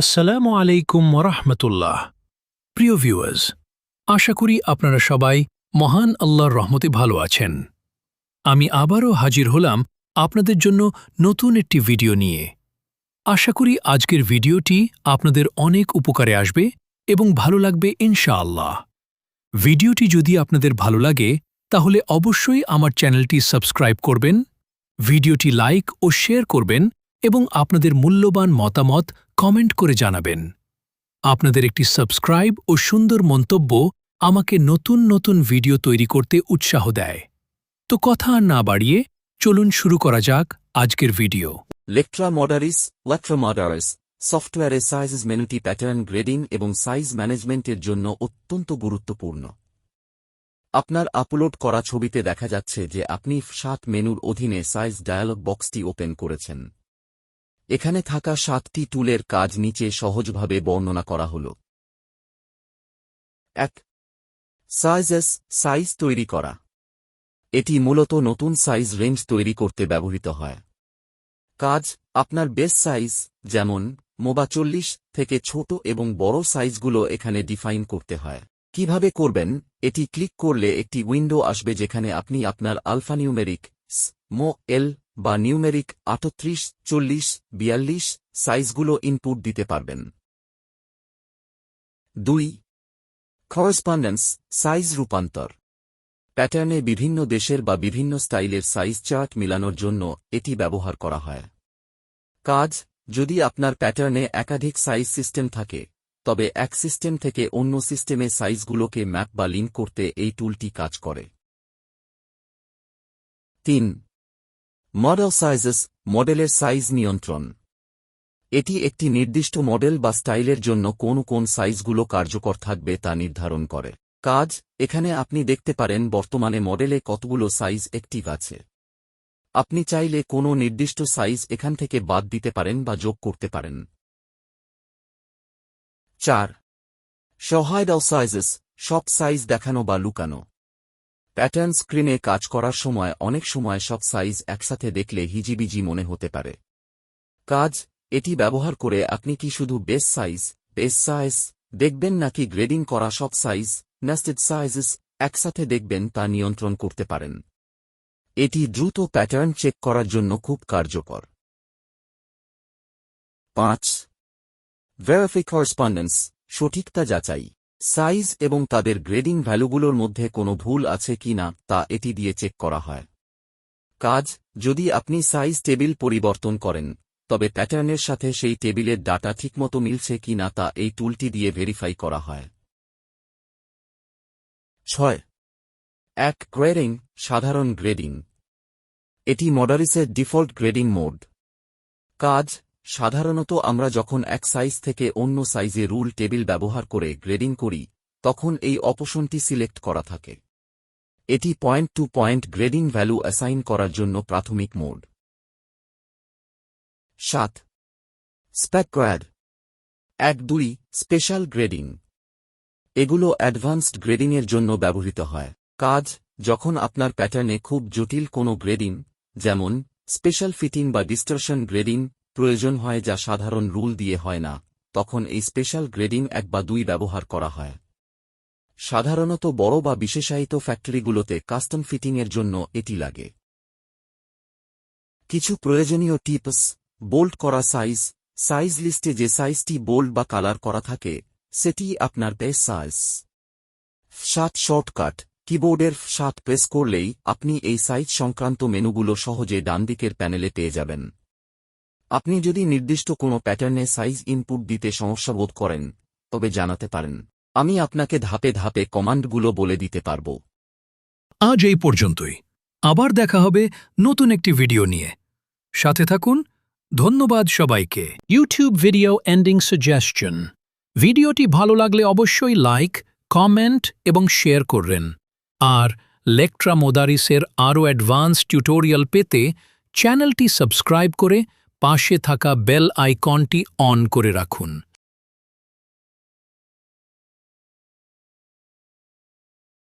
আসসালামু আলাইকুম ওরহমতুল্লাহ। প্রিয় ভিউয়ার্স, আশা করি আপনারা সবাই মহান আল্লাহর রহমতে ভালো আছেন। আমি আবারও হাজির হলাম আপনাদের জন্য নতুন একটি ভিডিও নিয়ে। আশা করি আজকের ভিডিওটি আপনাদের অনেক উপকারে আসবে এবং ভালো লাগবে ইনশাআল্লাহ। ভিডিওটি যদি আপনাদের ভালো লাগে তাহলে অবশ্যই আমার চ্যানেলটি সাবস্ক্রাইব করবেন, ভিডিওটি লাইক ও শেয়ার করবেন এবং আপনাদের মূল্যবান মতামত কমেন্ট করে জানাবেন। আপনাদের একটি সাবস্ক্রাইব ও সুন্দর মন্তব্য আমাকে নতুন নতুন ভিডিও তৈরি করতে উৎসাহ দেয়। তো কথা আর না বাড়িয়ে চলুন শুরু করা যাক আজকের ভিডিও। লেকট্রা মডারিস সফটওয়্যারে সাইজেস মেনুটি প্যাটার্ন গ্রেডিং এবং সাইজ ম্যানেজমেন্টের জন্য অত্যন্ত গুরুত্বপূর্ণ। আপনার আপলোড করা ছবিতে দেখা যাচ্ছে যে আপনি 7 মেনুর অধীনে সাইজ ডায়ালগ বক্সটি ওপেন করেছেন। এখানে থাকা 7টি টুলের কাজ নিচে সহজভাবে বর্ণনা করা হল। 1. সাইজ তৈরি করা। এটি মূলত নতুন সাইজ রেঞ্জ তৈরি করতে ব্যবহৃত হয়। কাজ, আপনার বেস সাইজ যেমন মোবা 40 থেকে ছোট এবং বড় সাইজগুলো এখানে ডিফাইন করতে হয়। কিভাবে করবেন? এটি ক্লিক করলে একটি উইন্ডো আসবে যেখানে আপনি আপনার আলফানিউমেরিক এল বা নিউমেরিক 38, 40, 42 সাইজগুলো ইনপুট দিতে পারবেন। 2. করেসপন্ডেন্স সাইজ রূপান্তর। প্যাটার্নে বিভিন্ন দেশের বা বিভিন্ন স্টাইলের সাইজ চার্ট মিলানোর জন্য এটি ব্যবহার করা হয়। কাজ, যদি আপনার প্যাটার্নে একাধিক সাইজ সিস্টেম থাকে তবে এক সিস্টেম থেকে অন্য সিস্টেমে সাইজগুলোকে ম্যাপ বা লিঙ্ক করতে এই টুলটি কাজ করে। 3. মডেল সাইজেস মডেলের সাইজ নিয়ন্ত্রণ। এটি একটি নির্দিষ্ট মডেল বা স্টাইলের জন্য কোন সাইজগুলো কার্যকর থাকবে তা নির্ধারণ করে। কাজ, এখানে আপনি দেখতে পারেন বর্তমানে মডেলে কতগুলো সাইজ অ্যাক্টিভ আছে। আপনি চাইলে কোনো নির্দিষ্ট সাইজ এখান থেকে বাদ দিতে পারেন বা যোগ করতে পারেন। 4. সহায়ক সাইজেস সব সাইজ দেখানো বা লুকানো। প্যাটার্ন স্ক্রিনে কাজ করার সময় অনেক সময় সব সাইজ একসাথে দেখলে হিজিবিজি মনে হতে পারে। কাজ, এটি ব্যবহার করে আপনি কি শুধু বেস সাইজ দেখবেন নাকি গ্রেডিং করা সব সাইজ নেস্টেড সাইজেস একসাথে দেখবেন তা নিয়ন্ত্রণ করতে পারেন। এটি দ্রুত প্যাটার্ন চেক করার জন্য খুব কার্যকর। 5. ভেরিফাই করেসপন্ডেন্স সঠিকতা যাচাই। সাইজ এবং তাদের গ্রেডিং ভ্যালুগুলোর মধ্যে কোনো ভুল আছে কিনা তা এটি দিয়ে চেক করা হয়। কাজ, যদি আপনি সাইজ টেবিল পরিবর্তন করেন তবে প্যাটার্নের সাথে সেই টেবিলের ডাটা ঠিকমতো মিলছে কিনা তা এই টুলটি দিয়ে ভেরিফাই করা হয়। 6. গ্রেডিং সাধারণ গ্রেডিং। এটি মডারিসের ডিফল্ট গ্রেডিং মোড। কাজ, সাধারণত আমরা যখন এক সাইজ থেকে অন্য সাইজে রুল টেবিল ব্যবহার করে গ্রেডিং করি তখন এই অপশনটি সিলেক্ট করা থাকে। এটি point to point grading value assign করার জন্য প্রাথমিক মোড। 7. Spec grade 1-2 special grading. এগুলো অ্যাডভান্সড গ্রেডিংয়ের জন্য ব্যবহৃত হয়। কাজ, যখন আপনার প্যাটার্নে খুব জটিল কোনো গ্রেডিং যেমন স্পেশাল ফিটিং বা ডিস্টরশন গ্রেডিং প্রয়োজন হয় যা সাধারণ রুল দিয়ে হয় না, তখন এই স্পেশাল গ্রেডিং 1 বা 2 ব্যবহার করা হয়। সাধারণত বড় বা বিশেষায়িত ফ্যাক্টরিগুলোতে কাস্টম ফিটিংয়ের জন্য এটি লাগে। কিছু প্রয়োজনীয় টিপস। বোল্ড করা সাইজ লিস্টে যে সাইজটি বোল্ড বা কালার করা থাকে সেটি আপনার বেস সাইজ। 7 শর্টকাট কিবোর্ডের 7 প্রেস করলেই আপনি এই সাইজ সংক্রান্ত মেনুগুলো সহজে ডানদিকের প্যানেলে পেয়ে যাবেন। আপনি যদি নির্দিষ্ট কোনো প্যাটার্নে সাইজ ইনপুট দিতে সমস্যা বোধ করেন তবে জানাতে পারেন, আমি আপনাকে ধাপে ধাপে কমান্ডগুলো বলে দিতে পারব। আজ এই পর্যন্তই। আবার দেখা হবে নতুন একটি ভিডিও নিয়ে। সাথে থাকুন। ধন্যবাদ সবাইকে। YouTube video ending suggestion. ভিডিওটি ভালো লাগলে অবশ্যই লাইক, কমেন্ট এবং শেয়ার করবেন। আর লেকট্রা মোদারিসের আরও অ্যাডভান্স টিউটোরিয়াল পেতে চ্যানেলটি সাবস্ক্রাইব করে পাশে থাকা বেল আইকনটি অন করে রাখুন।